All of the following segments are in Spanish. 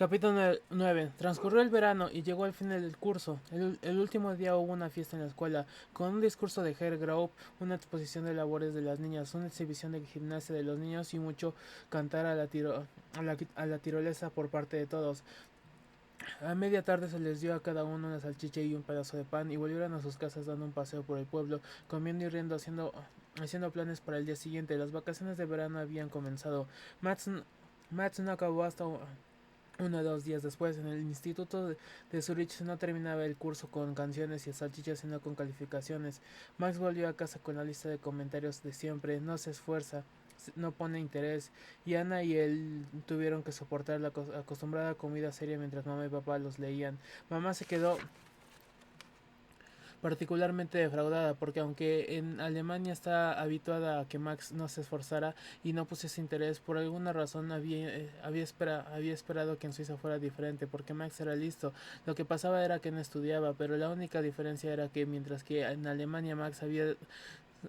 Capítulo 9. Transcurrió el verano y llegó el fin del curso. El último día hubo una fiesta en la escuela, con un discurso de Herr Graup, una exposición de labores de las niñas, una exhibición de gimnasia de los niños y mucho cantar a la tirolesa por parte de todos. A media tarde se les dio a cada uno una salchicha y un pedazo de pan y volvieron a sus casas dando un paseo por el pueblo, comiendo y riendo, haciendo planes para el día siguiente. Las vacaciones de verano habían comenzado. Mats no acabó hasta 1 o 2 días después. En el instituto de Zurich no terminaba el curso con canciones y salchichas, sino con calificaciones. Max volvió a casa con la lista de comentarios de siempre: no se esfuerza, no pone interés, y Ana y él tuvieron que soportar la acostumbrada comida seria mientras mamá y papá los leían. Mamá se quedó particularmente defraudada, porque aunque en Alemania está habituada a que Max no se esforzara y no pusiese interés, por alguna razón había esperado que en Suiza fuera diferente, porque Max era listo. Lo que pasaba era que no estudiaba, pero la única diferencia era que mientras que en Alemania Max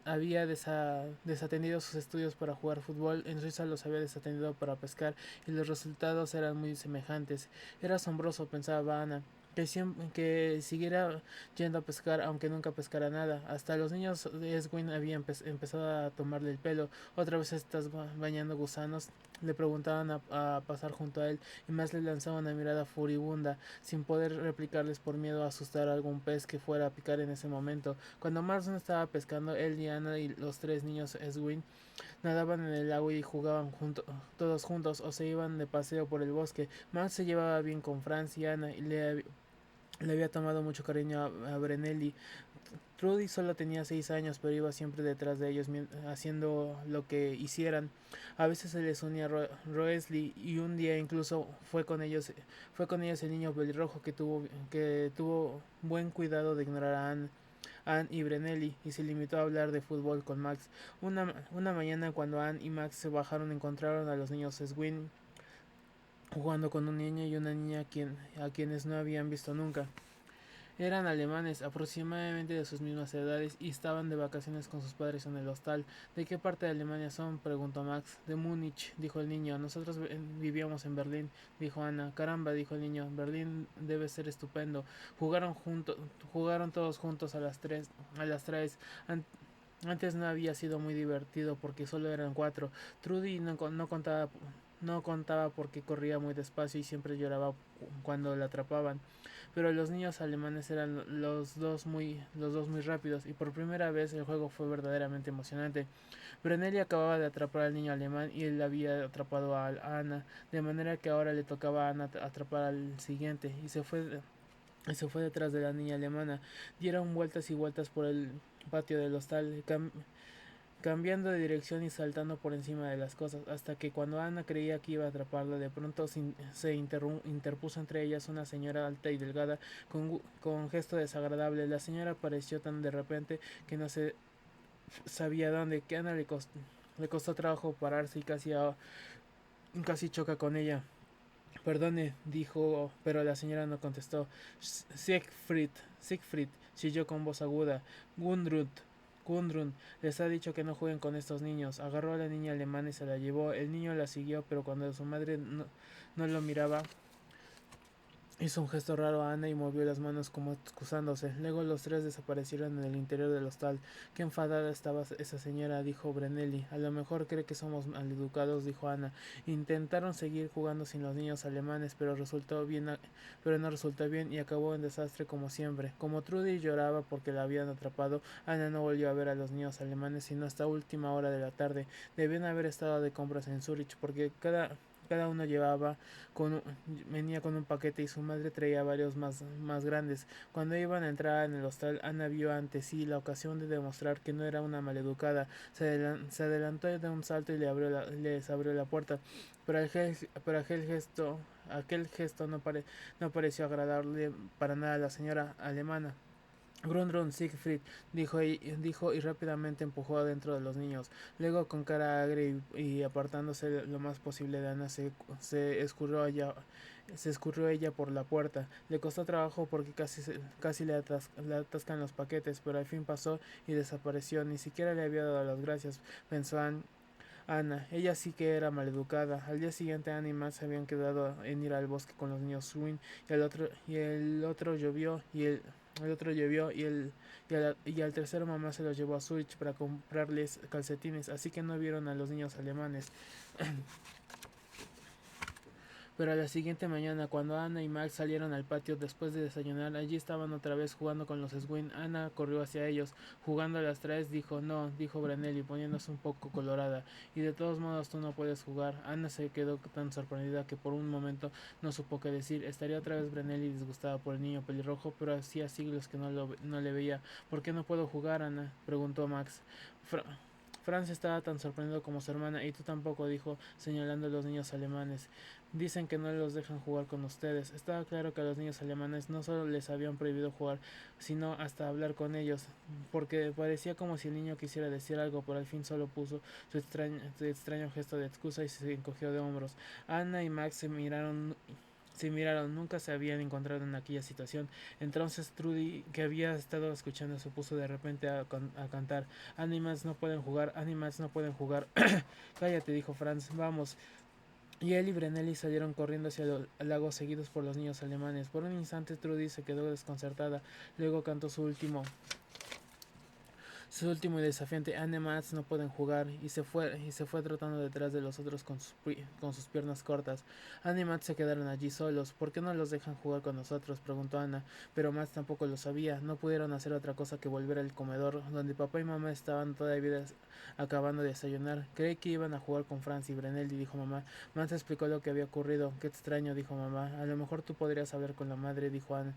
había desatendido sus estudios para jugar fútbol, en Suiza los había desatendido para pescar, y los resultados eran muy semejantes. Era asombroso, pensaba Ana, que siguiera yendo a pescar aunque nunca pescara nada. Hasta los niños de Eswin habían empezado a tomarle el pelo. Otra vez estás bañando gusanos, le preguntaban a pasar junto a él, y más le lanzaban una mirada furibunda, sin poder replicarles por miedo a asustar a algún pez que fuera a picar en ese momento. Cuando Mars no estaba pescando, él, Diana y los tres niños Eswin nadaban en el lago y jugaban todos juntos, o se iban de paseo por el bosque. Mars se llevaba bien con Franz y Ana, y le había tomado mucho cariño a Brenelli. Trudy solo tenía 6 años, pero iba siempre detrás de ellos, haciendo lo que hicieran. A veces se les unía Roesley, y un día incluso fue con ellos el niño pelirrojo que tuvo buen cuidado de ignorar a Anne y Brenelli, y se limitó a hablar de fútbol con Max. Una mañana, cuando Anne y Max se bajaron, encontraron a los niños Swin jugando con un niño y una niña a quienes no habían visto nunca. Eran alemanes, aproximadamente de sus mismas edades, y estaban de vacaciones con sus padres en el hostal. ¿De qué parte de Alemania son?, preguntó Max. De Múnich, dijo el niño. Nosotros vivíamos en Berlín, dijo Ana. Caramba, dijo el niño, Berlín debe ser estupendo. Jugaron todos juntos a las 3. Antes no había sido muy divertido porque solo eran 4. Trudy no contaba porque corría muy despacio y siempre lloraba cuando la atrapaban. Pero los niños alemanes eran los dos muy rápidos, y por primera vez el juego fue verdaderamente emocionante. Brunelli acababa de atrapar al niño alemán y él había atrapado a Ana, de manera que ahora le tocaba a Ana atrapar al siguiente, y se fue detrás de la niña alemana. Dieron vueltas y vueltas por el patio del hostal, cambiando de dirección y saltando por encima de las cosas, hasta que cuando Ana creía que iba a atraparlo, de pronto se interpuso entre ellas una señora alta y delgada, con gesto desagradable. La señora apareció tan de repente que no se sabía dónde, que Ana le costó trabajo pararse, y casi choca con ella. Perdone, dijo, pero la señora no contestó. Siegfried, chilló con voz aguda. Gundrun, les ha dicho que no jueguen con estos niños. Agarró a la niña alemana y se la llevó. El niño la siguió, pero cuando su madre no lo miraba, hizo un gesto raro a Ana y movió las manos como excusándose. Luego los tres desaparecieron en el interior del hostal. Qué enfadada estaba esa señora, dijo Brenelli. A lo mejor cree que somos maleducados, dijo Ana. Intentaron seguir jugando sin los niños alemanes, pero no resultó bien, y acabó en desastre como siempre. Como Trudy lloraba porque la habían atrapado, Ana no volvió a ver a los niños alemanes sino hasta última hora de la tarde. Debían haber estado de compras en Zurich, porque cada uno venía con un paquete, y su madre traía varios más grandes. Cuando iban a entrar en el hostal, Ana vio ante sí la ocasión de demostrar que no era una maleducada. Se adelantó de un salto y les abrió la puerta, pero aquel gesto no pareció agradarle para nada a la señora alemana. Grundrun Siegfried, dijo, y rápidamente empujó adentro de los niños. Luego, con cara agria y apartándose lo más posible de Ana, se escurrió ella por la puerta. Le costó trabajo porque casi le atascan los paquetes, pero al fin pasó y desapareció. Ni siquiera le había dado las gracias, pensó Anne. Ana. Ella sí que era maleducada. Al día siguiente Ana y Max se habían quedado en ir al bosque con los niños Swin y el otro llovió el otro llovió y al tercero mamá se los llevó a Zurich para comprarles calcetines, así que no vieron a los niños alemanes. Pero a la siguiente mañana, cuando Ana y Max salieron al patio después de desayunar, allí estaban otra vez jugando con los Swin. Ana corrió hacia ellos. Jugando a las tres, dijo, no, dijo Branelli, poniéndose un poco colorada. Y de todos modos tú no puedes jugar. Ana se quedó tan sorprendida que por un momento no supo qué decir. Estaría otra vez Branelli disgustada por el niño pelirrojo, pero hacía siglos que no le veía. ¿Por qué no puedo jugar, Ana? Preguntó Max. Fra Franz estaba tan sorprendido como su hermana, y tú tampoco, dijo, señalando a los niños alemanes. Dicen que no los dejan jugar con ustedes. Estaba claro que a los niños alemanes no solo les habían prohibido jugar, sino hasta hablar con ellos, porque parecía como si el niño quisiera decir algo, pero al fin solo puso su extraño gesto de excusa y se encogió de hombros. Anna y Max se miraron, nunca se habían encontrado en aquella situación. Entonces Trudy, que había estado escuchando, se puso de repente a cantar. Animals no pueden jugar, Animals no pueden jugar. Cállate, dijo Franz, vamos. Y él y Brenelli salieron corriendo hacia el lago seguidos por los niños alemanes. Por un instante Trudy se quedó desconcertada, luego cantó su último y desafiante Animats no pueden jugar y se fue trotando detrás de los otros con sus piernas cortas. Animats se quedaron allí solos. ¿Por qué no los dejan jugar con nosotros? Preguntó Ana, pero Mats tampoco lo sabía. No pudieron hacer otra cosa que volver al comedor, donde papá y mamá estaban todavía acabando de desayunar. Creí que iban a jugar con Franz y Brunelli, dijo mamá. Mats explicó lo que había ocurrido. Qué extraño, dijo mamá. A lo mejor tú podrías hablar con la madre, dijo Ana.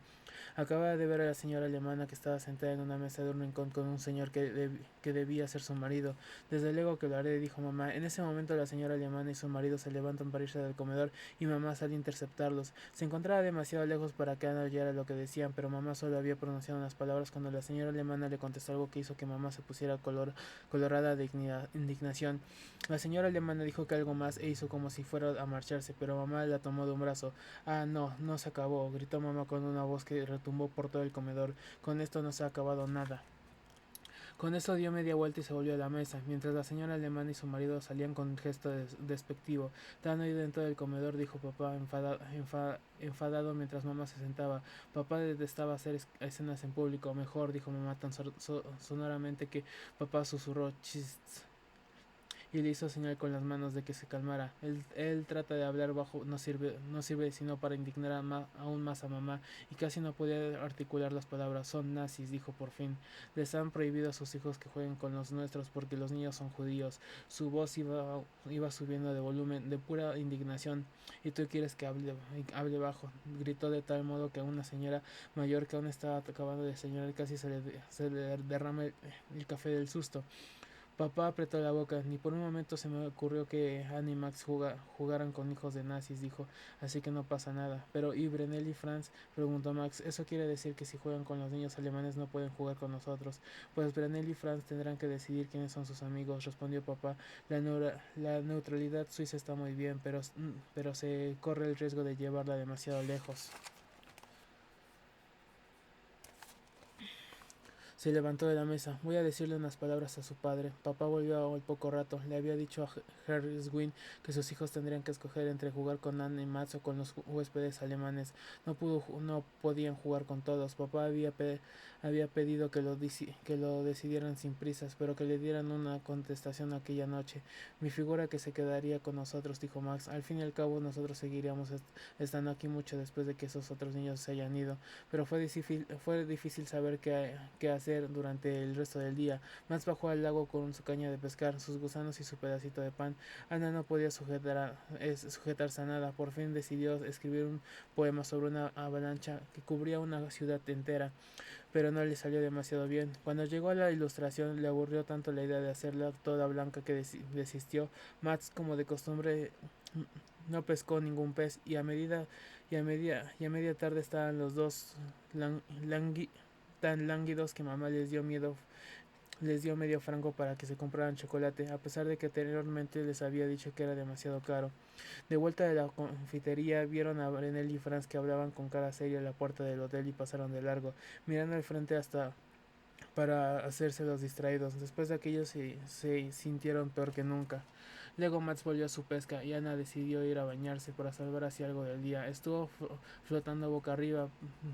Acababa de ver a la señora alemana que estaba sentada en una mesa de un rincón con un señor que debía ser su marido. Desde luego que lo haré, dijo mamá. En ese momento la señora alemana y su marido se levantan para irse del comedor y mamá sale a interceptarlos. Se encontraba demasiado lejos para que Ana oyera lo que decían, pero mamá solo había pronunciado unas palabras cuando la señora alemana le contestó algo que hizo que mamá se pusiera colorada de indignación. La señora alemana dijo que algo más e hizo como si fuera a marcharse, pero mamá la tomó de un brazo. Ah, no, no se acabó, gritó mamá con una voz que retumbó por todo el comedor. Con esto no se ha acabado nada. Con esto dio media vuelta y se volvió a la mesa, mientras la señora alemana y su marido salían con un gesto despectivo. Tan oído en todo el comedor, dijo papá enfadado mientras mamá se sentaba. Papá detestaba hacer escenas en público. Mejor, dijo mamá tan sonoramente que papá susurró, chist, y le hizo señal con las manos de que se calmara. Él trata de hablar bajo, no sirve sino para indignar aún más a mamá, y casi no podía articular las palabras. Son nazis, dijo por fin. Les han prohibido a sus hijos que jueguen con los nuestros porque los niños son judíos. Su voz iba subiendo de volumen, de pura indignación. Y tú quieres que hable bajo, gritó de tal modo que a una señora mayor que aún estaba acabando de desayunar casi se le derrama el café del susto. Papá apretó la boca. Ni por un momento se me ocurrió que Annie y Max jugaran con hijos de nazis, dijo. Así que no pasa nada. Pero ¿y Brunel y Franz? Preguntó Max. Eso quiere decir que si juegan con los niños alemanes no pueden jugar con nosotros. Pues Brunel y Franz tendrán que decidir quiénes son sus amigos, respondió papá. La neutralidad suiza está muy bien, pero se corre el riesgo de llevarla demasiado lejos. Se levantó de la mesa. Voy a decirle unas palabras a su padre. Papá volvió al poco rato. Le había dicho a Harry Swin que sus hijos tendrían que escoger entre jugar con Anne y Mats o con los huéspedes alemanes. No podían jugar con todos. Papá había pedido que lo decidieran sin prisas, pero que le dieran una contestación aquella noche. Mi figura que se quedaría con nosotros, dijo Max. Al fin y al cabo nosotros seguiríamos estando aquí mucho después de que esos otros niños se hayan ido. Pero fue difícil saber qué hacer durante el resto del día. Max bajó al lago con su caña de pescar, sus gusanos y su pedacito de pan. Ana no podía sujetarse a nada. Por fin decidió escribir un poema sobre una avalancha que cubría una ciudad entera, pero no le salió demasiado bien. Cuando llegó a la ilustración, le aburrió tanto la idea de hacerla toda blanca que desistió. Max, como de costumbre, no pescó ningún pez, y a media tarde estaban los dos tan lánguidos que mamá les dio medio franco para que se compraran chocolate, a pesar de que anteriormente les había dicho que era demasiado caro. De vuelta de la confitería, vieron a Brenel y Franz que hablaban con cara seria a la puerta del hotel y pasaron de largo, mirando al frente hasta para hacerse los distraídos. Después de aquello se sintieron peor que nunca. Luego Max volvió a su pesca y Ana decidió ir a bañarse para salvar así algo del día. Estuvo flotando boca arriba,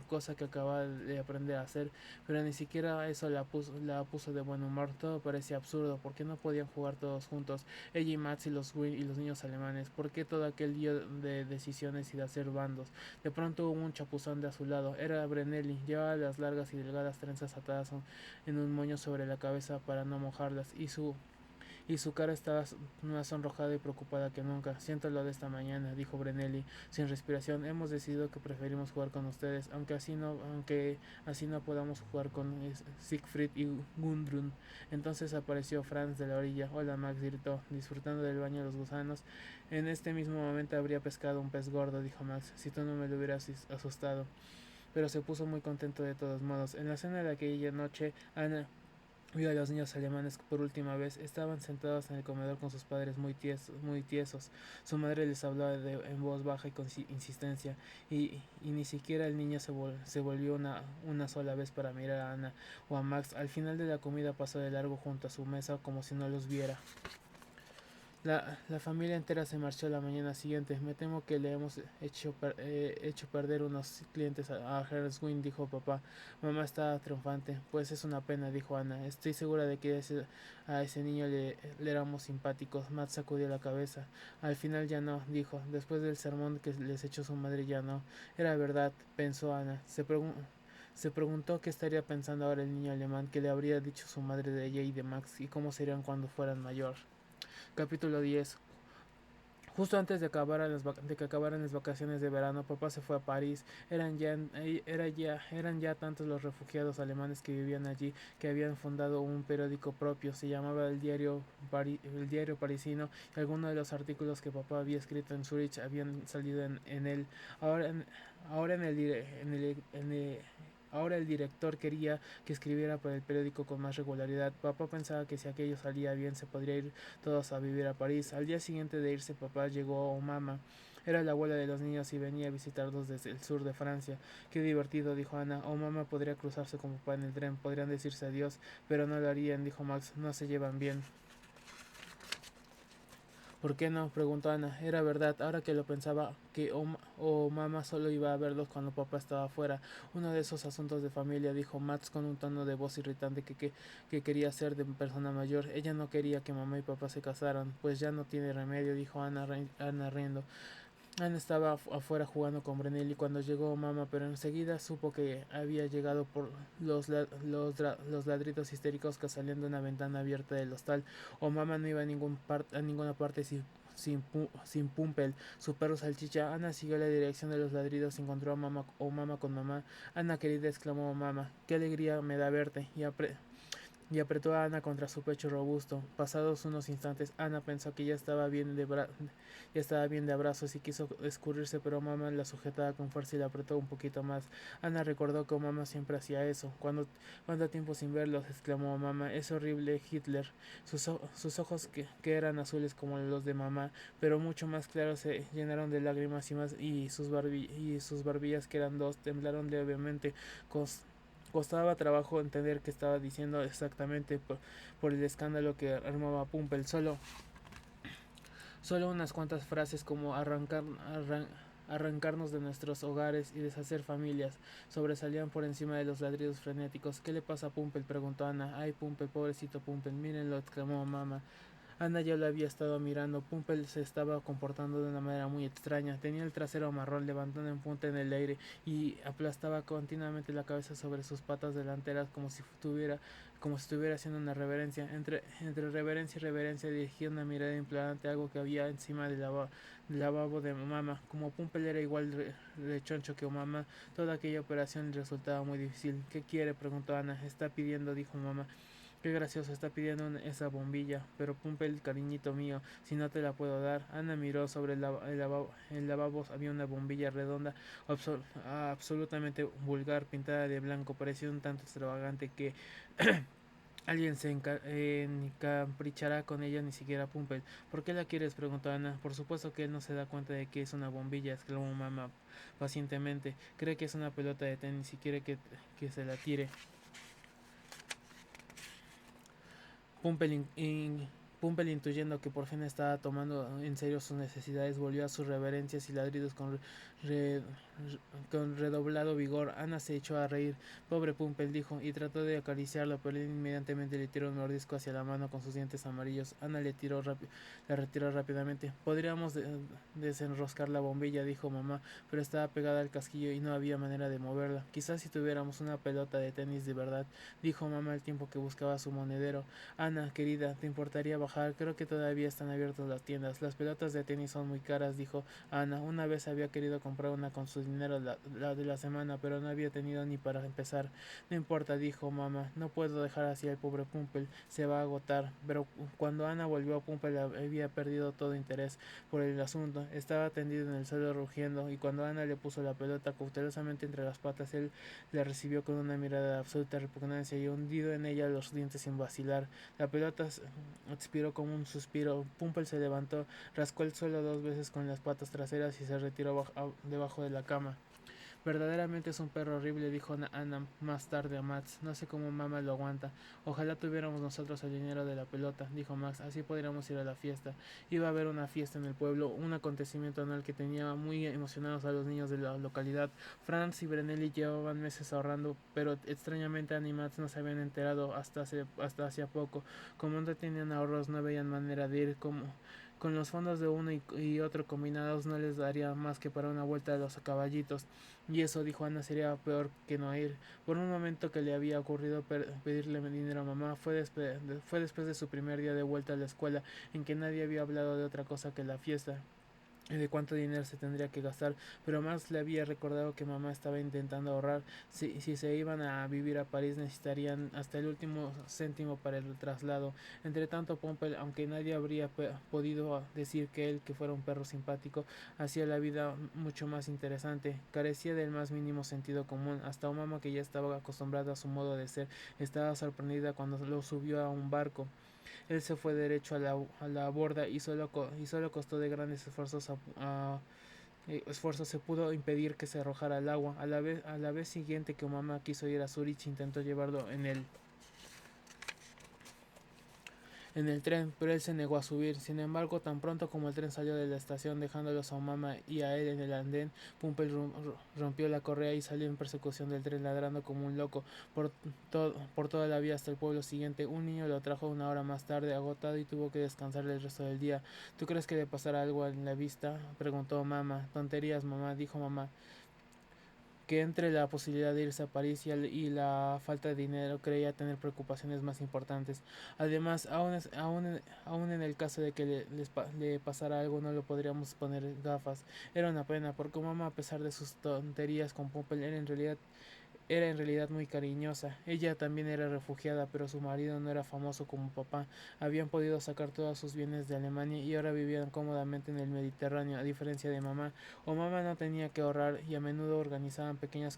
cosa que acababa de aprender a hacer, pero ni siquiera eso la puso de buen humor. Todo parecía absurdo, porque no podían jugar todos juntos, ella y Max y los Win y los niños alemanes. ¿Por qué todo aquel lío de decisiones y de hacer bandos? De pronto hubo un chapuzón de a su lado. Era Brenelli. Llevaba las largas y delgadas trenzas atadas en un moño sobre la cabeza para no mojarlas, y su cara estaba más sonrojada y preocupada que nunca. Siento lo de esta mañana, dijo Brenelli, sin respiración. Hemos decidido que preferimos jugar con ustedes, aunque así no podamos jugar con Siegfried y Gundrun. Entonces apareció Franz de la orilla. Hola Max, gritó, disfrutando del baño de los gusanos. En este mismo momento habría pescado un pez gordo, dijo Max, si tú no me lo hubieras asustado. Pero se puso muy contento de todos modos. En la cena de aquella noche, Ana vio a los niños alemanes por última vez. Estaban sentados en el comedor con sus padres muy tiesos. Su madre les hablaba en voz baja y con insistencia, y ni siquiera el niño se volvió una sola vez para mirar a Ana o a Max. Al final de la comida pasó de largo junto a su mesa como si no los viera. La familia entera se marchó la mañana siguiente. Me temo que le hemos hecho perder unos clientes a Herswin, dijo papá. Mamá estaba triunfante. Pues es una pena, dijo Ana. Estoy segura de que a ese niño le éramos simpáticos. Matt sacudió la cabeza. Al final ya no, dijo. Después del sermón que les echó su madre ya no. Era verdad, pensó Ana. Se preguntó qué estaría pensando ahora el niño alemán, que le habría dicho su madre de ella y de Max, y cómo serían cuando fueran mayor. Capítulo 10. Justo antes de que acabaran las vacaciones de verano, papá se fue a París. Eran ya tantos los refugiados alemanes que vivían allí, que habían fundado un periódico propio. Se llamaba el diario Parisino, y algunos de los artículos que papá había escrito en Zurich habían salido en él. Ahora en, ahora en el, en el Ahora el director quería que escribiera para el periódico con más regularidad. Papá pensaba que si aquello salía bien se podría ir todos a vivir a París. Al día siguiente de irse papá llegó Omama. Era la abuela de los niños y venía a visitarlos desde el sur de Francia. Qué divertido, dijo Ana. Omama podría cruzarse con papá en el tren, podrían decirse adiós, pero no lo harían, dijo Max. No se llevan bien. ¿Por qué no? Preguntó Ana. Era verdad, ahora que lo pensaba, que mamá solo iba a verlos cuando papá estaba afuera. Uno de esos asuntos de familia, dijo Max con un tono de voz irritante que quería ser de persona mayor. Ella no quería que mamá y papá se casaran. Pues ya no tiene remedio, dijo Ana riendo. Ana estaba afuera jugando con Brenelli cuando llegó mamá, pero enseguida supo que había llegado por los ladridos histéricos que salían de una ventana abierta del hostal. O mamá no iba a ninguna parte sin Pumpel, su perro salchicha. Ana siguió la dirección de los ladridos y encontró a mamá con mamá. Ana querida, exclamó mamá, qué alegría me da verte, y apretó a Ana contra su pecho robusto. Pasados unos instantes, Ana pensó que ya estaba bien de abrazos y quiso escurrirse, pero mamá la sujetaba con fuerza y la apretó un poquito más. Ana recordó que mamá siempre hacía eso. ¿Cuánto tiempo sin verlos?, exclamó mamá. Es horrible, Hitler. Sus ojos, que eran azules como los de mamá, pero mucho más claros, se llenaron de lágrimas, y sus barbillas, que eran dos, temblaron levemente. Costaba trabajo entender qué estaba diciendo exactamente por el escándalo que armaba Pumpel. Solo unas cuantas frases como arrancarnos de nuestros hogares y deshacer familias sobresalían por encima de los ladridos frenéticos. ¿Qué le pasa a Pumpel?, preguntó Ana. Ay, Pumpel, pobrecito Pumpel, mírenlo, exclamó mamá. Ana ya lo había estado mirando. Pumpel se estaba comportando de una manera muy extraña. Tenía el trasero marrón levantado en punta en el aire y aplastaba continuamente la cabeza sobre sus patas delanteras como si estuviera haciendo una reverencia. Entre reverencia y reverencia dirigía una mirada implorante a algo que había encima del lavabo de mamá. Como Pumpel era igual de choncho que mamá, toda aquella operación le resultaba muy difícil. ¿Qué quiere?, preguntó Ana. Está pidiendo, dijo mamá. Qué gracioso, está pidiendo esa bombilla. Pero Pumpel, cariñito mío, si no te la puedo dar. Ana miró sobre el lavabo. Había una bombilla redonda, absolutamente vulgar, pintada de blanco. Parecía un tanto extravagante que alguien se encaprichará con ella, ni siquiera Pumpel. ¿Por qué la quieres?, preguntó Ana. Por supuesto que él no se da cuenta de que es una bombilla, exclamó mamá pacientemente. Cree que es una pelota de tenis y quiere que se la tire. Pumpel Pumpel, intuyendo que por fin estaba tomando en serio sus necesidades, volvió a sus reverencias y ladridos re- con redoblado vigor. Ana se echó a reír. Pobre Pumpel, dijo, y trató de acariciarlo, pero él inmediatamente le tiró un mordisco hacia la mano con sus dientes amarillos. Ana la retiró rápidamente. Podríamos desenroscar la bombilla, dijo mamá, pero estaba pegada al casquillo y no había manera de moverla. Quizás si tuviéramos una pelota de tenis de verdad, dijo mamá al tiempo que buscaba su monedero. Ana, querida, ¿te importaría bajar? Creo que todavía están abiertas las tiendas. Las pelotas de tenis son muy caras, dijo Ana. Una vez había querido comprar una con su dinero la de la semana, pero no había tenido ni para empezar. No importa, dijo mamá. No puedo dejar así al pobre Pumpel. Se va a agotar. Pero cuando Ana volvió, Pumpel había perdido todo interés por el asunto. Estaba tendido en el suelo rugiendo, y cuando Ana le puso la pelota cautelosamente entre las patas, él la recibió con una mirada de absoluta repugnancia y hundido en ella los dientes sin vacilar. La pelota expiró como un suspiro. Pumpel se levantó, rascó el suelo 2 veces con las patas traseras y se retiró debajo de la cama. Verdaderamente es un perro horrible, dijo Ana más tarde a Max. No sé cómo mamá lo aguanta. Ojalá tuviéramos nosotros el dinero de la pelota, dijo Max. Así podríamos ir a la fiesta. Iba a haber una fiesta en el pueblo, un acontecimiento anual que tenía muy emocionados a los niños de la localidad. Franz y Brenelli llevaban meses ahorrando, pero extrañamente Anne y Max no se habían enterado hasta hacía poco. Como no tenían ahorros, no veían manera de ir. Con los fondos de uno y otro combinados no les daría más que para una vuelta de los caballitos. Y eso, dijo Ana, sería peor que no ir. Por un momento que le había ocurrido pedirle dinero a mamá, fue después de su primer día de vuelta a la escuela, en que nadie había hablado de otra cosa que la fiesta de cuánto dinero se tendría que gastar, pero Max le había recordado que mamá estaba intentando ahorrar. Si se iban a vivir a París necesitarían hasta el último céntimo para el traslado. Entre tanto, Pompel, aunque nadie habría podido decir que fuera un perro simpático, hacía la vida mucho más interesante. Carecía del más mínimo sentido común. Hasta mamá, que ya estaba acostumbrada a su modo de ser, estaba sorprendida cuando lo subió a un barco. Él se fue derecho a la borda y solo costó de grandes esfuerzos se pudo impedir que se arrojara al agua. A la vez siguiente que mamá quiso ir a Zurich, intentó llevarlo en el tren, pero él se negó a subir. Sin embargo, tan pronto como el tren salió de la estación, dejándolos a mamá y a él en el andén, Pumpel rompió la correa y salió en persecución del tren, ladrando como un loco por toda la vía hasta el pueblo siguiente. Un niño lo trajo una hora más tarde, agotado, y tuvo que descansar el resto del día. ¿Tú crees que le pasará algo en la vista?, preguntó mamá. Tonterías, mamá, dijo mamá, que entre la posibilidad de irse a París y la falta de dinero creía tener preocupaciones más importantes. Además, aún en el caso de que le pasara algo, no lo podríamos poner gafas. Era una pena, porque mamá, a pesar de sus tonterías con Pumpel, era en realidad muy cariñosa. Ella también era refugiada, pero su marido no era famoso como papá. Habían podido sacar todos sus bienes de Alemania y ahora vivían cómodamente en el Mediterráneo, a diferencia de mamá. O mamá no tenía que ahorrar y a menudo organizaban pequeñas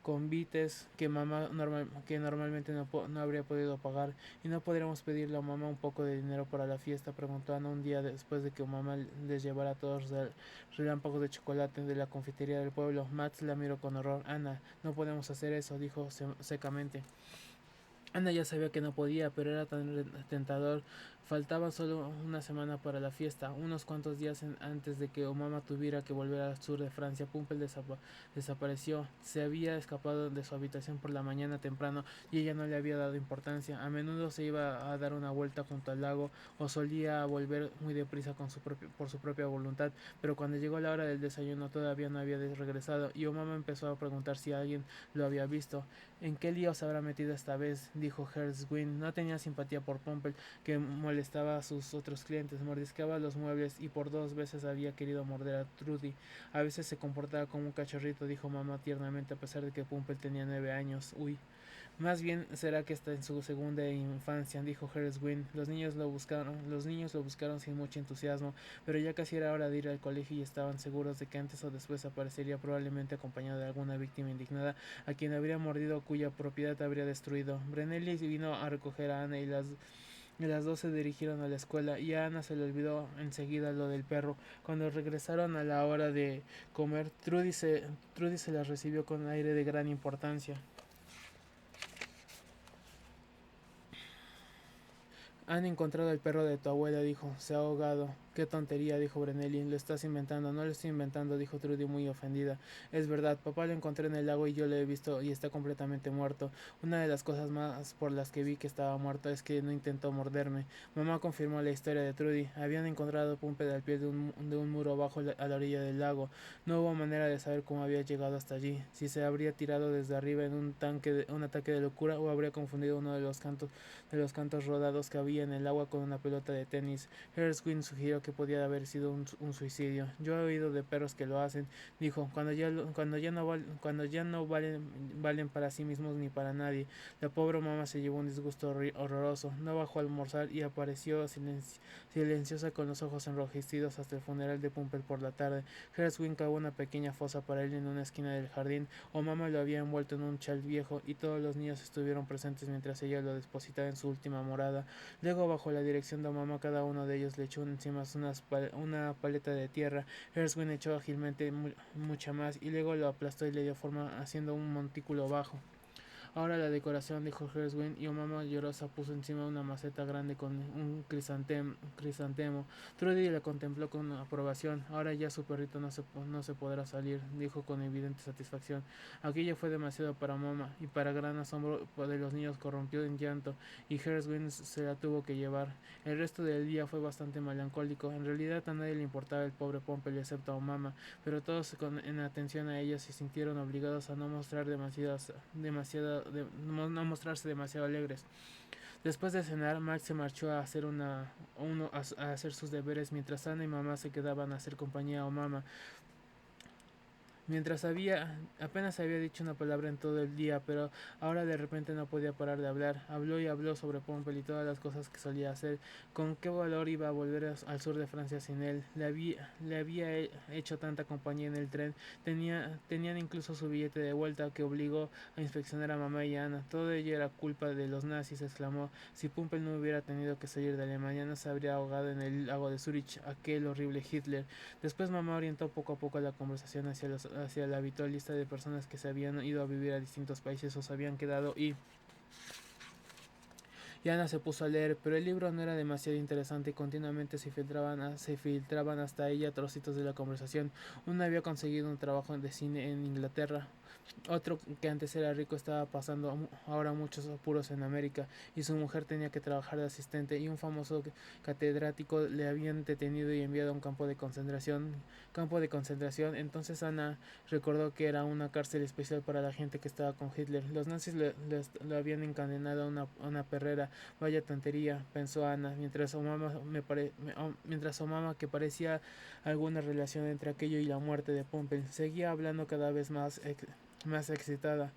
convites que normalmente no habría podido pagar. ¿Y no podríamos pedirle a mamá un poco de dinero para la fiesta?, preguntó Ana un día después de que mamá les llevara a todos relámpagos de chocolate de la confitería del pueblo. Max la miró con horror. Ana, no podemos hacer eso, dijo secamente. Ana ya sabía que no podía, pero era tan tentador. Faltaba solo una semana para la fiesta. Unos cuantos días antes de que Omama tuviera que volver al sur de Francia, Pumpel desapareció. Se había escapado de su habitación por la mañana temprano y ella no le había dado importancia. A menudo se iba a dar una vuelta junto al lago o solía volver muy deprisa por su propia voluntad, pero cuando llegó la hora del desayuno todavía no había regresado y Omama empezó a preguntar si alguien lo había visto. ¿En qué lío se habrá metido esta vez?, dijo Herzwin. No tenía simpatía por Pompel, que molestaba a sus otros clientes, mordisqueaba los muebles y por 2 veces había querido morder a Trudy. A veces se comportaba como un cachorrito, dijo mamá tiernamente, a pesar de que Pumpel tenía 9 años. Uy. Más bien será que está en su segunda infancia, dijo Herzwin. Los niños lo buscaron sin mucho entusiasmo, pero ya casi era hora de ir al colegio y estaban seguros de que antes o después aparecería, probablemente acompañado de alguna víctima indignada a quien habría mordido, cuya propiedad habría destruido. Brenelli vino a recoger a Ana y las dos se dirigieron a la escuela, y a Ana se le olvidó enseguida lo del perro. Cuando regresaron a la hora de comer, Trudy se las recibió con aire de gran importancia. Han encontrado el perro de tu abuela, dijo. Se ha ahogado. Qué tontería, dijo Brenelin. Lo estás inventando. No lo estoy inventando, dijo Trudy muy ofendida. Es verdad, papá lo encontré en el lago y yo lo he visto y está completamente muerto. Una de las cosas más por las que vi que estaba muerto es que no intentó morderme. Mamá confirmó la historia de Trudy. Habían encontrado a Pumper al pie de un muro bajo a la orilla del lago. No hubo manera de saber cómo había llegado hasta allí. Si se habría tirado desde arriba en un ataque de locura o habría confundido uno de los cantos rodados que había en el agua con una pelota de tenis. Hertzwin sugirió que podía haber sido un suicidio. Yo he oído de perros que lo hacen, dijo, cuando ya no valen para sí mismos ni para nadie. La pobre mamá se llevó un disgusto horroroso. No bajó a almorzar y apareció silenciosa con los ojos enrojecidos hasta el funeral de Pumper por la tarde. Hertzwin cavó una pequeña fosa para él en una esquina del jardín. Mamá lo había envuelto en un chal viejo y todos los niños estuvieron presentes mientras ella lo depositaba en su última morada. Luego, bajo la dirección de mamá, cada uno de ellos le echó encima una paleta de tierra. Hertzwin echó ágilmente mucha más y luego lo aplastó y le dio forma haciendo un montículo bajo. Ahora la decoración, dijo Hertzwin, y mamá llorosa puso encima una maceta grande con un crisantemo. Trudy la contempló con aprobación. Ahora ya su perrito no se podrá salir, dijo con evidente satisfacción. Aquello fue demasiado para mamá, y para gran asombro de los niños corrompió en llanto, y Hertzwin se la tuvo que llevar. El resto del día fue bastante melancólico. En realidad a nadie le importaba el pobre Pompey excepto a mamá, pero todos en atención a ella se sintieron obligados a no mostrar no mostrarse demasiado alegres. Después de cenar, Max se marchó a hacer a hacer sus deberes mientras Ana y mamá se quedaban a hacer compañía a mamá. Apenas había dicho una palabra en todo el día, pero ahora de repente no podía parar de hablar. Habló y habló sobre Pompey y todas las cosas que solía hacer. Con qué valor iba a volver al sur de Francia sin él. Le había hecho tanta compañía en el tren. Tenían incluso su billete de vuelta que obligó a inspeccionar a mamá y a Ana. Todo ello era culpa de los nazis, exclamó. Si Pompey no hubiera tenido que salir de Alemania, no se habría ahogado en el lago de Zurich, aquel horrible Hitler. Después mamá orientó poco a poco la conversación hacia la habitual lista de personas que se habían ido a vivir a distintos países o se habían quedado y Ana se puso a leer, pero el libro no era demasiado interesante y continuamente se filtraban hasta ella trocitos de la conversación. Uno había conseguido un trabajo de cine en Inglaterra, otro que antes era rico estaba pasando ahora muchos apuros en América y su mujer tenía que trabajar de asistente y un famoso catedrático le habían detenido y enviado a un campo de concentración. Entonces Ana recordó que era una cárcel especial para la gente que estaba con Hitler. Los nazis lo habían encadenado a una perrera. Vaya tontería, pensó Ana, mientras Omama que parecía alguna relación entre aquello y la muerte de Pompey. Seguía hablando cada vez más excitada.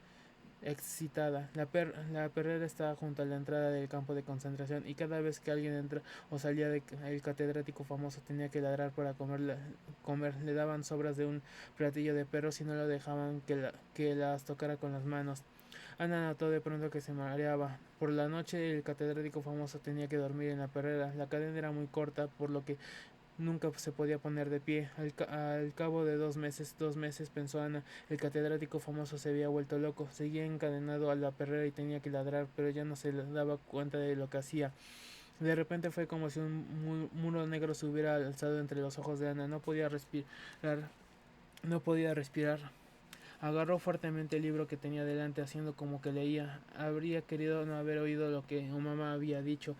La perrera estaba junto a la entrada del campo de concentración y cada vez que alguien entra o salía el catedrático famoso tenía que ladrar para comer. Le daban sobras de un platillo de perros y no lo dejaban que las tocara con las manos. Ana notó de pronto que se mareaba. Por la noche el catedrático famoso tenía que dormir en la perrera. La cadena era muy corta, por lo que nunca se podía poner de pie. Al cabo de 2 meses, pensó Ana, el catedrático famoso se había vuelto loco. Seguía encadenado a la perrera y tenía que ladrar, pero ya no se daba cuenta de lo que hacía. De repente fue como si un muro negro se hubiera alzado entre los ojos de Ana. No podía respirar. Agarró fuertemente el libro que tenía delante, haciendo como que leía. Habría querido no haber oído lo que mamá había dicho.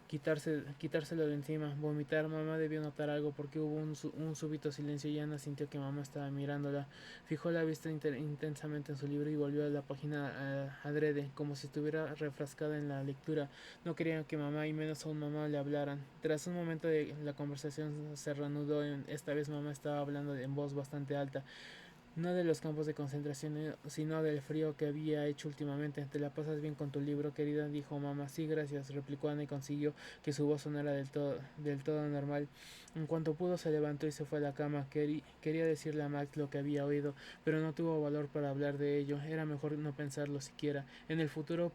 Quitárselo de encima, vomitar. Mamá debió notar algo porque hubo un súbito silencio y Ana sintió que mamá estaba mirándola. Fijó la vista intensamente en su libro y volvió a la página adrede, como si estuviera refrescada en la lectura. No quería que mamá y menos aún mamá le hablaran. Tras un momento la conversación se reanudó. Esta vez mamá estaba hablando en voz bastante alta. No de los campos de concentración, sino del frío que había hecho últimamente. ¿Te la pasas bien con tu libro, querida?, dijo mamá. Sí, gracias, replicó Ana y consiguió que su voz sonara del todo normal. En cuanto pudo se levantó y se fue a la cama. Quería decirle a Max lo que había oído, pero no tuvo valor para hablar de ello. Era mejor no pensarlo siquiera. En el futuro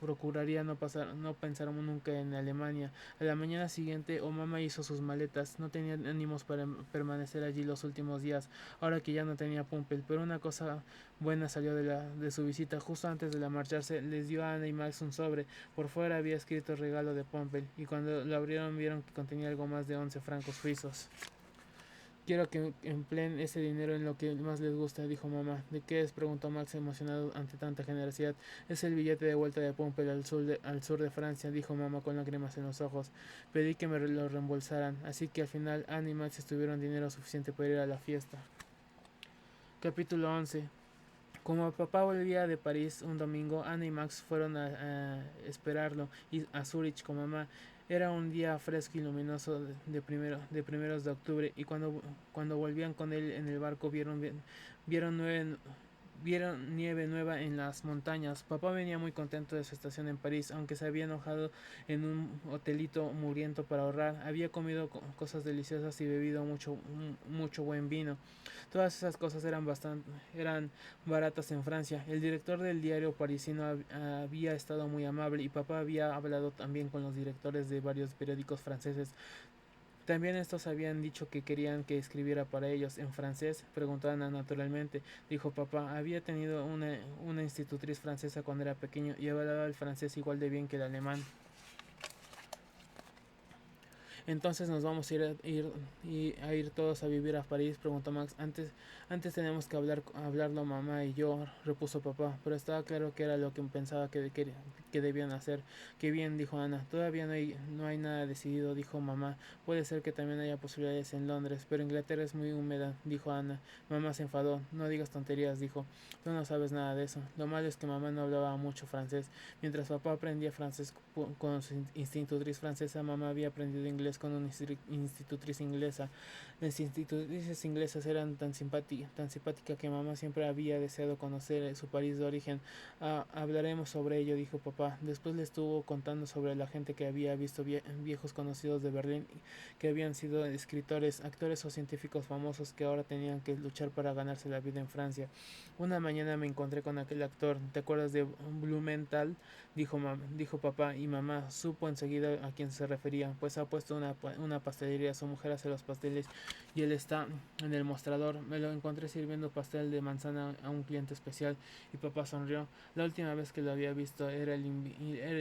procuraría no pensar nunca en Alemania. A la mañana siguiente, Omama hizo sus maletas. No tenía ánimos para permanecer allí los últimos días, ahora que ya no tenía Pumpel. Pero una cosa buena salió de su visita. Justo antes de la marcharse, les dio a Ana y Max un sobre. Por fuera había escrito regalo de Pompey, y cuando lo abrieron vieron que contenía algo más de 11 francos suizos. Quiero que empleen ese dinero en lo que más les gusta, dijo mamá. ¿De qué es?, preguntó Max emocionado ante tanta generosidad. Es el billete de vuelta de Pompey al sur de Francia, dijo mamá con lágrimas en los ojos. Pedí que me lo reembolsaran, así que al final Anne y Max tuvieron dinero suficiente para ir a la fiesta. Capítulo 11. Como papá volvía de París un domingo, Ana y Max fueron a esperarlo y a Zurich con mamá. Era un día fresco y luminoso de primeros de octubre, y cuando volvían con él en el barco vieron nueve, vieron nieve nueva en las montañas. Papá venía muy contento de su estación en París, aunque se había enojado en un hotelito mugriento para ahorrar. Había comido cosas deliciosas y bebido mucho buen vino. Todas esas cosas eran baratas en Francia. El director del diario parisino había estado muy amable, y papá había hablado también con los directores de varios periódicos franceses. También estos habían dicho que querían que escribiera para ellos. ¿En francés?, preguntó Ana naturalmente. Dijo papá. Había tenido una institutriz francesa cuando era pequeño, y hablaba el francés igual de bien que el alemán. Entonces nos vamos a ir todos a vivir a París, preguntó Max. Antes tenemos que hablarlo mamá y yo, repuso papá, pero estaba claro que era lo que pensaba que debían hacer. Qué bien, dijo Ana. Todavía no hay nada decidido, dijo mamá. Puede ser que también haya posibilidades en Londres, pero Inglaterra es muy húmeda, dijo Ana. Mamá se enfadó. No digas tonterías, dijo. Tú no sabes nada de eso. Lo malo es que mamá no hablaba mucho francés. Mientras papá aprendía francés con su institutriz francesa, mamá había aprendido inglés con una institutriz inglesa. Las institutrices inglesas eran tan simpáticas que mamá siempre había deseado conocer su París de origen. Hablaremos sobre ello, dijo papá. Después le estuvo contando sobre la gente que había visto, viejos conocidos de Berlín, que habían sido escritores, actores o científicos famosos que ahora tenían que luchar para ganarse la vida en Francia. Una mañana me encontré con aquel actor. ¿Te acuerdas de Blumenthal?, dijo papá, y mamá supo enseguida a quién se refería, pues ha puesto una pastelería. Su mujer hace los pasteles y él está en el mostrador. Me lo encontré sirviendo pastel de manzana a un cliente especial, y papá sonrió. La última vez que lo había visto era el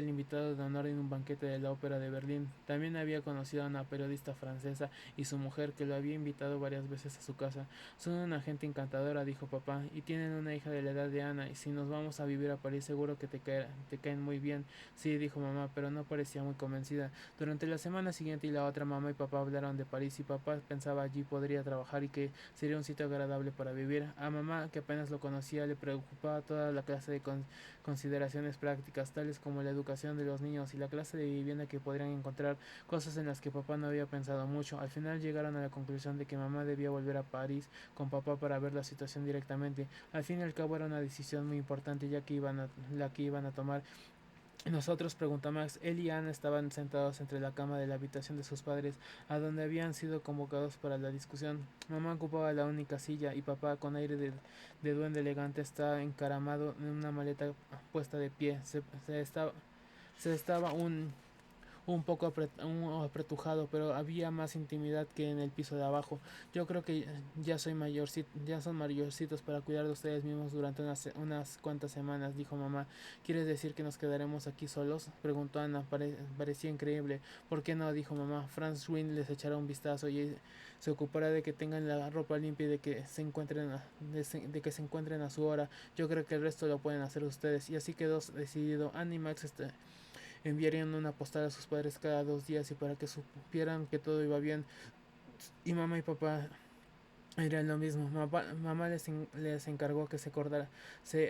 invitado de honor en un banquete de la ópera de Berlín. También había conocido a una periodista francesa y su mujer, que lo había invitado varias veces a su casa. Son una gente encantadora, dijo papá, y tienen una hija de la edad de Ana, y si nos vamos a vivir a París seguro que te caen muy bien. Sí, dijo mamá, pero no parecía muy convencida. Durante la semana siguiente y la otra, mamá y papá hablaron de París, y papá pensaba allí podría trabajar y que sería un sitio agradable para vivir. A mamá, que apenas lo conocía, le preocupaba toda la clase de consideraciones prácticas, tales como la educación de los niños y la clase de vivienda que podrían encontrar, cosas en las que papá no había pensado mucho. Al final llegaron a la conclusión de que mamá debía volver a París con papá para ver la situación directamente. Al fin y al cabo era una decisión muy importante, ya que la que iban a tomar. Nosotros, preguntó Max. Él y Ana estaban sentados entre la cama de la habitación de sus padres, a donde habían sido convocados para la discusión. Mamá ocupaba la única silla, y papá, con aire de duende elegante, estaba encaramado en una maleta puesta de pie. Se estaba un poco apretujado, pero había más intimidad que en el piso de abajo. Yo creo que ya son mayorcitos para cuidar de ustedes mismos durante unas cuantas semanas, dijo mamá. ¿Quieres decir que nos quedaremos aquí solos?, preguntó Ana. Parecía increíble. ¿Por qué no?, dijo mamá. Franz Wynn les echará un vistazo y se ocupará de que tengan la ropa limpia y de que se encuentren a su hora. Yo creo que el resto lo pueden hacer ustedes. Y así quedó decidido. Annie y Max enviarían una postal a sus padres cada 2 días, y para que supieran que todo iba bien, y mamá y papá harían lo mismo. Mamá les encargó que se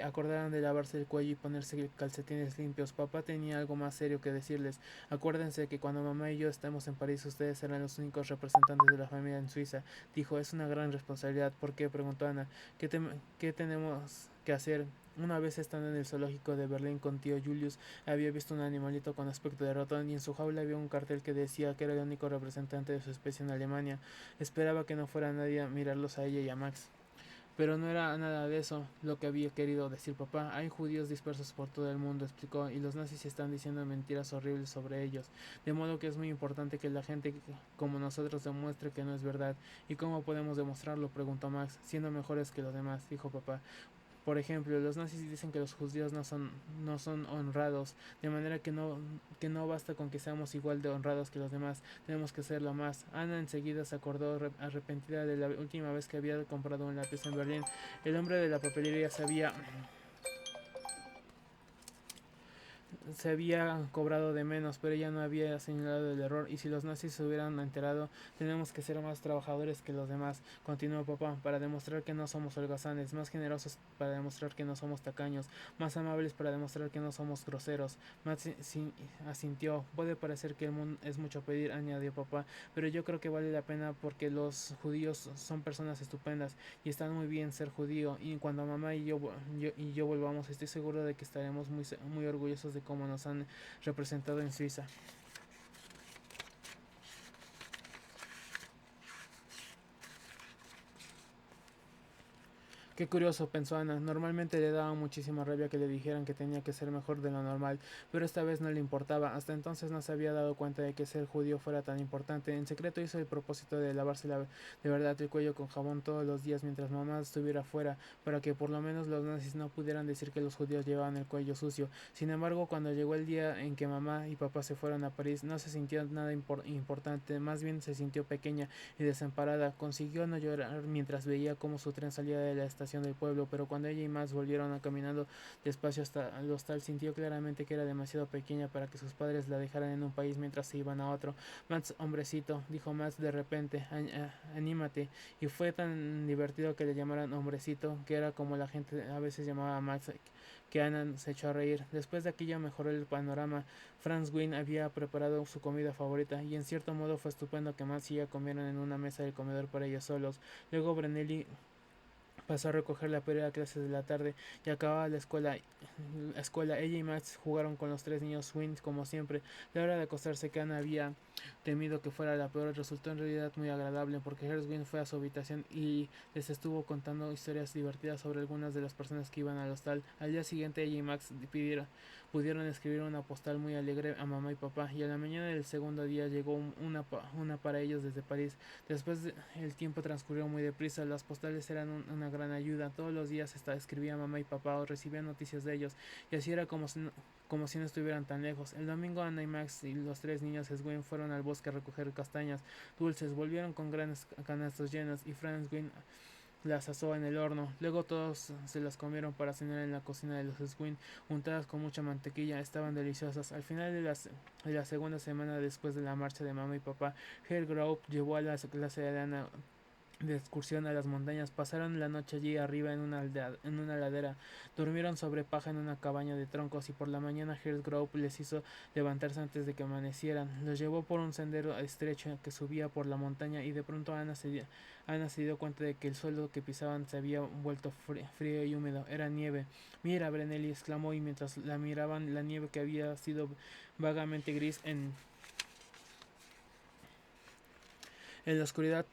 acordaran de lavarse el cuello y ponerse calcetines limpios. Papá tenía algo más serio que decirles. Acuérdense que cuando mamá y yo estemos en París, ustedes serán los únicos representantes de la familia en Suiza, dijo. Es una gran responsabilidad. ¿Por qué?, preguntó Ana. ¿Qué tenemos qué hacer. Una vez estando en el zoológico de Berlín con tío Julius, había visto un animalito con aspecto de ratón y en su jaula había un cartel que decía que era el único representante de su especie en Alemania. Esperaba que no fuera nadie a mirarlos a ella y a Max. Pero no era nada de eso lo que había querido decir papá. Hay judíos dispersos por todo el mundo, explicó, y los nazis están diciendo mentiras horribles sobre ellos. De modo que es muy importante que la gente como nosotros demuestre que no es verdad. ¿Y cómo podemos demostrarlo?, preguntó Max. Siendo mejores que los demás, dijo papá. Por ejemplo, los nazis dicen que los judíos no son honrados, de manera que no basta con que seamos igual de honrados que los demás, tenemos que serlo más. Ana enseguida se acordó arrepentida de la última vez que había comprado un lápiz en Berlín. El hombre de la papelería se había cobrado de menos, pero ella no había señalado el error, y si los nazis se hubieran enterado, tenemos que ser más trabajadores que los demás, continuó papá, para demostrar que no somos holgazanes, más generosos para demostrar que no somos tacaños, más amables para demostrar que no somos groseros. Max asintió. Puede parecer que el mundo es mucho pedir, añadió papá, pero yo creo que vale la pena porque los judíos son personas estupendas y están muy bien ser judío, y cuando mamá y yo volvamos, estoy seguro de que estaremos muy orgullosos de cómo nos han representado en Suiza. Qué curioso, pensó Ana. Normalmente le daba muchísima rabia que le dijeran que tenía que ser mejor de lo normal, pero esta vez no le importaba. Hasta entonces no se había dado cuenta de que ser judío fuera tan importante. En secreto hizo el propósito de lavarse de verdad el cuello con jabón todos los días mientras mamá estuviera fuera, para que por lo menos los nazis no pudieran decir que los judíos llevaban el cuello sucio. Sin embargo, cuando llegó el día en que mamá y papá se fueron a París, no se sintió nada importante, más bien se sintió pequeña y desamparada. Consiguió no llorar mientras veía cómo su tren salía de la estación del pueblo, pero cuando ella y Max volvieron caminando despacio hasta el hostal, sintió claramente que era demasiado pequeña para que sus padres la dejaran en un país mientras se iban a otro. Max, hombrecito, dijo Max de repente, anímate. Y fue tan divertido que le llamaran hombrecito, que era como la gente a veces llamaba a Max, que Anna se echó a reír. Después de aquello mejoró el panorama. Franz Wynne había preparado su comida favorita, y en cierto modo fue estupendo que Max y ella comieran en una mesa del comedor para ellos solos. Luego Brunelli pasó a recoger la primera clase de la tarde y acababa la escuela. Ella y Max jugaron con los tres niños Wynne como siempre. La hora de acostarse, que Ana había temido que fuera la peor, resultó en realidad muy agradable, porque Hertzwin fue a su habitación y les estuvo contando historias divertidas sobre algunas de las personas que iban al hostal. Al día siguiente ella y Max pudieron escribir una postal muy alegre a mamá y papá, y a la mañana del segundo día llegó una para ellos desde París. Después el tiempo transcurrió muy deprisa. Las postales eran una gran ayuda. Todos los días escribía mamá y papá o recibía noticias de ellos, y así era como si no estuvieran tan lejos. El domingo Ana y Max y los tres niños Swin fueron al bosque a recoger castañas dulces. Volvieron con grandes canastos llenos, y Franz Wynne las asó en el horno. Luego todos se las comieron para cenar en la cocina de los Swin, untadas con mucha mantequilla. Estaban deliciosas. Al final de la segunda semana después de la marcha de mamá y papá, Herr Grove llevó a la clase de Ana de excursión a las montañas. Pasaron la noche allí arriba en una ladera. Durmieron sobre paja en una cabaña de troncos, y por la mañana Grove les hizo levantarse antes de que amanecieran. Los llevó por un sendero estrecho que subía por la montaña, y de pronto Ana se dio cuenta de que el suelo que pisaban se había vuelto frío y húmedo. Era nieve. Mira, Brunelli exclamó, y mientras la miraban, la nieve, que había sido vagamente gris en la oscuridad,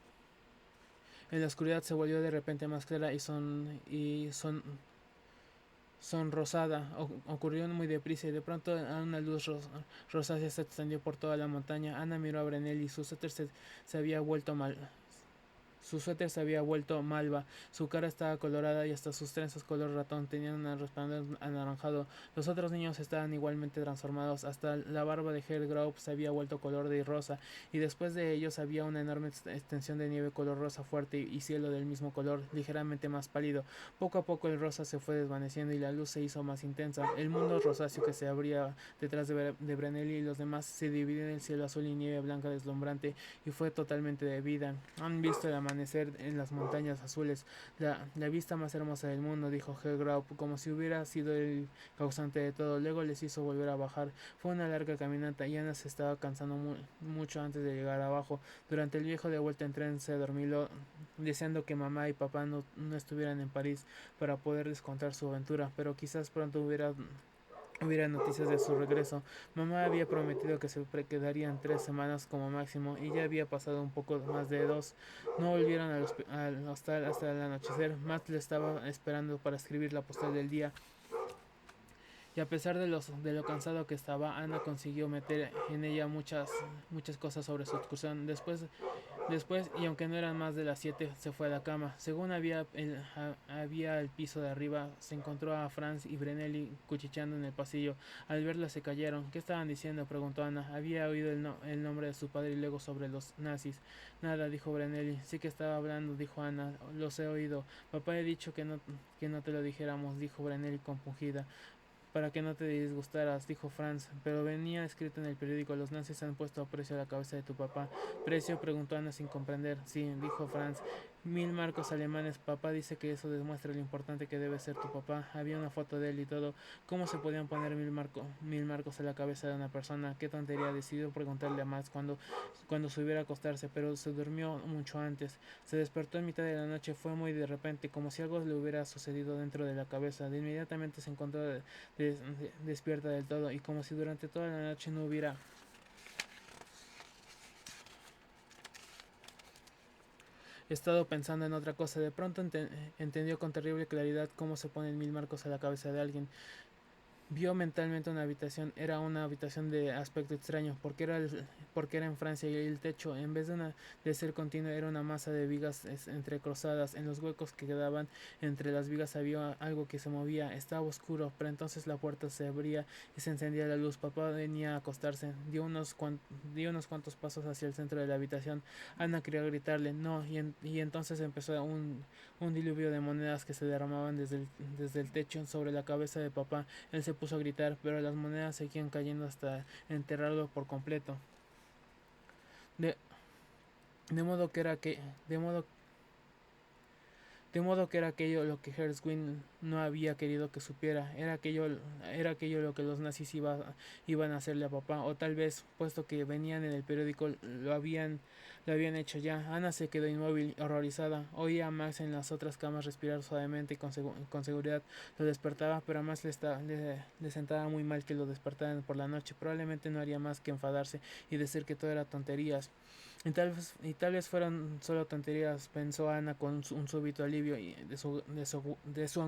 se volvió de repente más clara sonrosada. Ocurrió muy deprisa, y de pronto una luz rosácea se extendió por toda la montaña. Ana miró a Brunelli. Se había vuelto mal. Su suéter se había vuelto malva, su cara estaba colorada, y hasta sus trenzas color ratón tenían un resplandor anaranjado. Los otros niños estaban igualmente transformados, hasta la barba de Herr Grove se había vuelto color de rosa, y después de ellos había una enorme extensión de nieve color rosa fuerte, y cielo del mismo color, ligeramente más pálido. Poco a poco el rosa se fue desvaneciendo y la luz se hizo más intensa. El mundo rosáceo que se abría detrás de Brunelli y los demás se dividió en el cielo azul y nieve blanca deslumbrante, y fue totalmente de vida. Han visto el amanecer en las montañas azules, la vista más hermosa del mundo, dijo Grau, como si hubiera sido el causante de todo. Luego les hizo volver a bajar. Fue una larga caminata, y Ana se estaba cansando mucho antes de llegar abajo. Durante el viaje de vuelta en tren se deseando que mamá y papá no estuvieran en París para poderles contar su aventura, pero quizás pronto hubiera noticias de su regreso. Mamá había prometido que se quedarían 3 semanas como máximo y ya había pasado un poco más de dos. No volvieron al hostal hasta el anochecer. Matt le estaba esperando para escribir la postal del día. Y a pesar de lo cansado que estaba, Ana consiguió meter en ella muchas cosas sobre su excursión. Después, y aunque no eran más de las 7, se fue a la cama. Según había el piso de arriba, se encontró a Franz y Brenelli cuchicheando en el pasillo. Al verla se callaron. ¿Qué estaban diciendo?, preguntó Ana. Había oído el nombre de su padre y luego sobre los nazis. Nada, dijo Brenelli. Sí que estaba hablando, dijo Ana. Los he oído. Papá, he dicho que no te lo dijéramos, dijo Brenelli compungida. Para que no te disgustaras, dijo Franz, pero venía escrito en el periódico: los nazis han puesto a precio a la cabeza de tu papá. ¿Precio?, preguntó Ana sin comprender. Sí, dijo Franz, 1000 marcos alemanes. Papá dice que eso demuestra lo importante que debe ser tu papá. Había una foto de él y todo. ¿Cómo se podían poner 1000 marcos a la cabeza de una persona? Qué tontería. Decidió preguntarle a Max cuando subiera a acostarse, pero se durmió mucho antes. Se despertó en mitad de la noche. Fue muy de repente, como si algo le hubiera sucedido dentro de la cabeza. De inmediatamente se encontró despierta del todo, y como si durante toda la noche no hubiera estado pensando en otra cosa. De pronto entendió con terrible claridad cómo se ponen 1000 marcos a la cabeza de alguien. Vio mentalmente una habitación. Era una habitación de aspecto extraño, porque era en Francia, y el techo, en vez de ser continuo, era una masa de vigas entrecruzadas. En los huecos que quedaban entre las vigas había algo que se movía. Estaba oscuro, pero entonces la puerta se abría y se encendía la luz. Papá venía a acostarse. Dio unos cuantos pasos hacia el centro de la habitación. Ana quería gritarle no, y entonces empezó un diluvio de monedas que se derramaban desde el techo sobre la cabeza de papá. Él se puso a gritar, pero las monedas seguían cayendo hasta enterrarlo por completo. De, de modo que era que, de modo que era aquello lo que Herzwin no había querido que supiera. Era aquello lo que los nazis iban a hacerle a papá. O tal vez, puesto que venían en el periódico, lo habían hecho ya. Ana se quedó inmóvil, horrorizada. Oía a Max en las otras camas respirar suavemente y con seguridad lo despertaba, pero a Max le sentaba muy mal que lo despertaran por la noche. Probablemente no haría más que enfadarse y decir que todo era tonterías. Y tal vez fueran solo tonterías, pensó Ana con un súbito alivio de su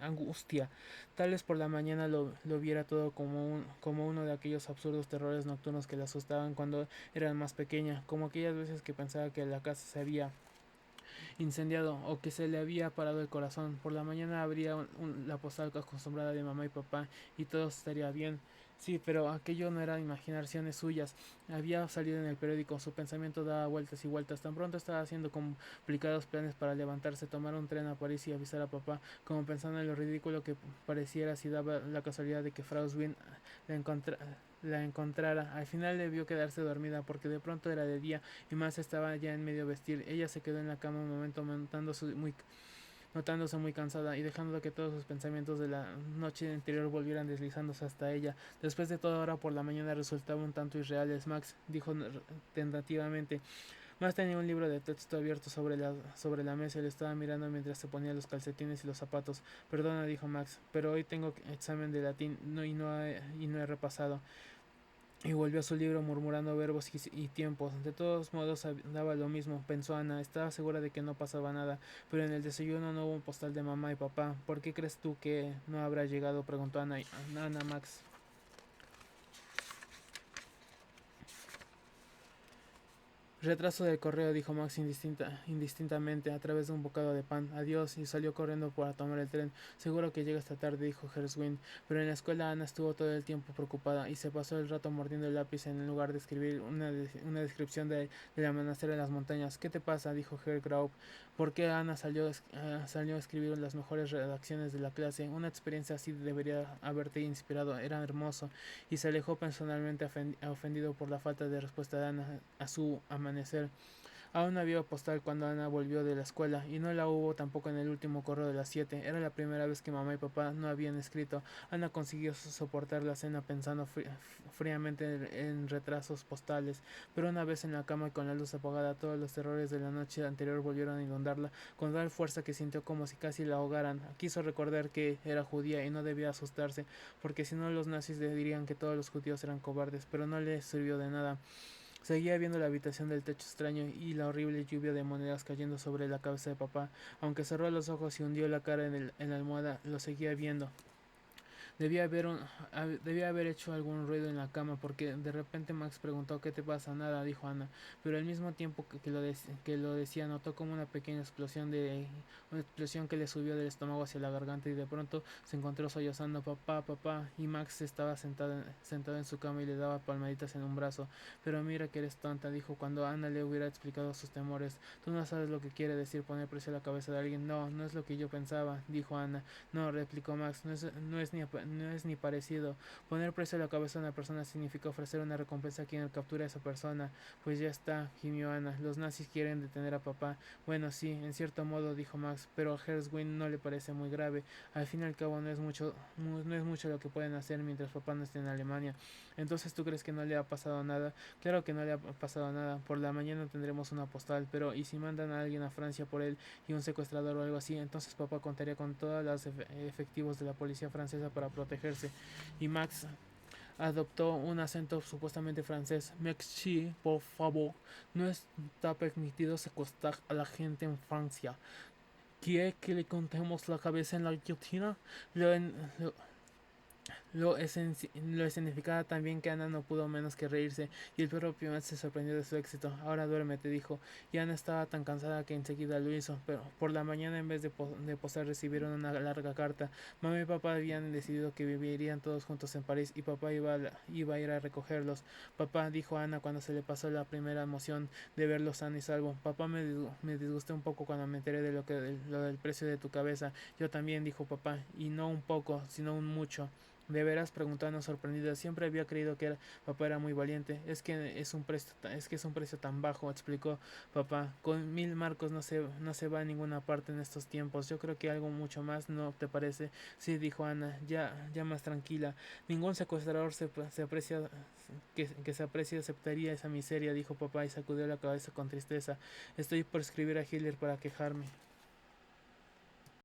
angustia. Tal vez por la mañana lo viera todo como uno de aquellos absurdos terrores nocturnos que le asustaban cuando era más pequeña, como aquellas veces que pensaba que la casa se había incendiado o que se le había parado el corazón. Por la mañana habría la postal acostumbrada de mamá y papá y todo estaría bien. Sí, pero aquello no eran imaginaciones suyas. Había salido en el periódico. Su pensamiento daba vueltas y vueltas. Tan pronto estaba haciendo complicados planes para levantarse, tomar un tren a París y avisar a papá, como pensando en lo ridículo que pareciera si daba la casualidad de que Frau Swin la, encontra la encontrara. Al final debió quedarse dormida, porque de pronto era de día y más estaba ya en medio vestir. Ella se quedó en la cama un momento notándose muy cansada y dejando que todos sus pensamientos de la noche anterior volvieran deslizándose hasta ella. Después de todo, ahora por la mañana resultaba un tanto irreales. Max, dijo tentativamente. Max tenía un libro de texto abierto sobre la mesa y le estaba mirando mientras se ponía los calcetines y los zapatos. Perdona, dijo Max, pero hoy tengo examen de latín y no he repasado. Y volvió a su libro murmurando verbos y tiempos. De todos modos daba lo mismo, pensó Ana. Estaba segura de que no pasaba nada. Pero en el desayuno no hubo un postal de mamá y papá. ¿Por qué crees tú que no habrá llegado?, preguntó Ana a Max. Retraso del correo, dijo Max indistintamente, a través de un bocado de pan. Adiós, y salió corriendo para tomar el tren. Seguro que llega esta tarde, dijo Herzwin. Pero en la escuela Ana estuvo todo el tiempo preocupada y se pasó el rato mordiendo el lápiz en lugar de escribir una descripción del amanecer en las montañas. ¿Qué te pasa?, dijo Herr Graup. ¿Por qué Ana salió a escribir las mejores redacciones de la clase? Una experiencia así debería haberte inspirado. Era hermoso. Y se alejó personalmente ofendido por la falta de respuesta de Ana a su amanecer. Aún no había postal cuando Ana volvió de la escuela, y no la hubo tampoco en el último correo de las 7. Era la primera vez que mamá y papá no habían escrito. Ana consiguió soportar la cena pensando fríamente en retrasos postales, pero una vez en la cama y con la luz apagada, todos los terrores de la noche anterior volvieron a inundarla con tal fuerza que sintió como si casi la ahogaran. Quiso recordar que era judía y no debía asustarse, porque si no los nazis le dirían que todos los judíos eran cobardes, pero no le sirvió de nada. Seguía viendo la habitación del techo extraño y la horrible lluvia de monedas cayendo sobre la cabeza de papá. Aunque cerró los ojos y hundió la cara en la almohada, lo seguía viendo. Debía haber hecho algún ruido en la cama porque de repente Max preguntó ¿qué te pasa? Nada, dijo Ana, pero al mismo tiempo que lo decía notó como una explosión que le subió del estómago hacia la garganta y de pronto se encontró sollozando papá, papá y Max estaba sentado en su cama y le daba palmaditas en un brazo. Pero mira que eres tonta, dijo cuando Ana le hubiera explicado sus temores. Tú no sabes lo que quiere decir poner precio a la cabeza de alguien. No, no es lo que yo pensaba, dijo Ana. No, replicó Max, no es ni parecido. Poner precio a la cabeza de una persona significa ofrecer una recompensa a quien captura a esa persona. Pues ya está, gimió Ana. Los nazis quieren detener a papá. Bueno, sí, en cierto modo, dijo Max, pero a Herswin no le parece muy grave. Al fin y al cabo no es mucho lo que pueden hacer mientras papá no esté en Alemania. Entonces, ¿tú crees que no le ha pasado nada? Claro que no le ha pasado nada. Por la mañana tendremos una postal, pero ¿y si mandan a alguien a Francia por él y un secuestrador o algo así? Entonces papá contaría con todos los efectivos de la policía francesa para protegerse. Y Max adoptó un acento supuestamente francés. Merci, por favor, no está permitido secuestrar a la gente en Francia. ¿Quiere que le contemos la cabeza en la guillotina? Lo, en, lo, lo escenificaba tan bien que Ana no pudo menos que reírse, y el propio Matt se sorprendió de su éxito. Ahora duérmete, dijo, y Ana estaba tan cansada que enseguida lo hizo, pero por la mañana en vez de posar recibieron una larga carta. Mamá y papá habían decidido que vivirían todos juntos en París y papá iba a ir a recogerlos. Papá, dijo Ana cuando se le pasó la primera emoción de verlos sano y salvo, papá, me disgusté un poco cuando me enteré de lo del precio de tu cabeza. Yo también, dijo papá, y no un poco, sino un mucho. ¿De veras? Preguntó Ana sorprendida. Siempre había creído que papá era muy valiente. Es que es un precio tan bajo, explicó papá. Con 1000 marcos no se va a ninguna parte en estos tiempos. Yo creo que algo mucho más, ¿no te parece? Sí, dijo Ana, ya más tranquila. Ningún secuestrador que se aprecie aceptaría esa miseria, dijo papá y sacudió la cabeza con tristeza. Estoy por escribir a Hitler para quejarme.